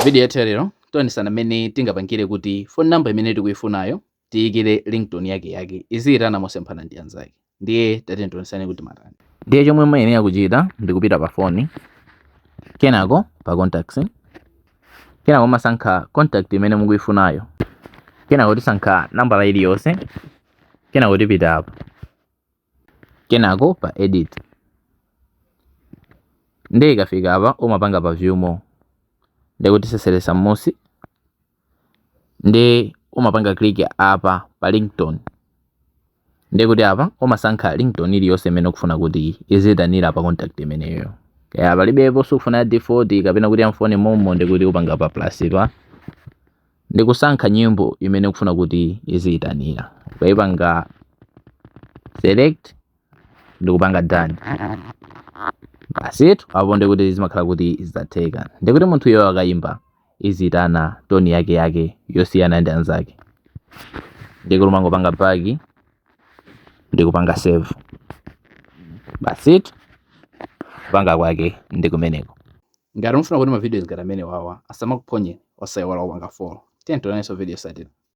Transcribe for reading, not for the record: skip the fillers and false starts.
Video yathu lero tionesana mmene tingapangire kuti phone number imene tikuifunayo tiyikire ringtone yake iziyitana mosemphana ndi anzake. Ndiye tati tionesane kuti matani. Ndiye chomwe muyenera kuchita ndikupita pa phone, kenako pa contacts, kenako masankha contact imene mukuifunayo, kenako tisankha nambala iliyonse, kenako tipita apa, kenako pa edit. Ndiye ikafika apa umapanga pa view more, ndiye kutiseseresa m'musi, ndiye umapanga click apa pa ringtone, ndiye kuti apa umasankha ringtone iliyonse imene ukufuna kuti iziyitanira pa contact imeneyo. Kaya palibepo sukufuna ya default kapena kuti ya phone momo, ndiye kuti upanga pa plus pa, ndiye kusankha nyimbo imene ukufuna kuti iziyitanira, ukayipanga select ndiye kupanga done. Basitu apo ndiye kuti zimakhala kuti zizatheka, ndiye kuti munthu yo akayimba iziyitana tone yake yosiyana ndi anzake. Ndiye kuti umangopanga back ndiye kupanga save. Basitu kupanga kwake ndi kumeneko. Ngati mufuna kuti ma videos ngati amene wawa asamakuphonye, osayiwala kupanga follow. Tiye tionanenso video satira.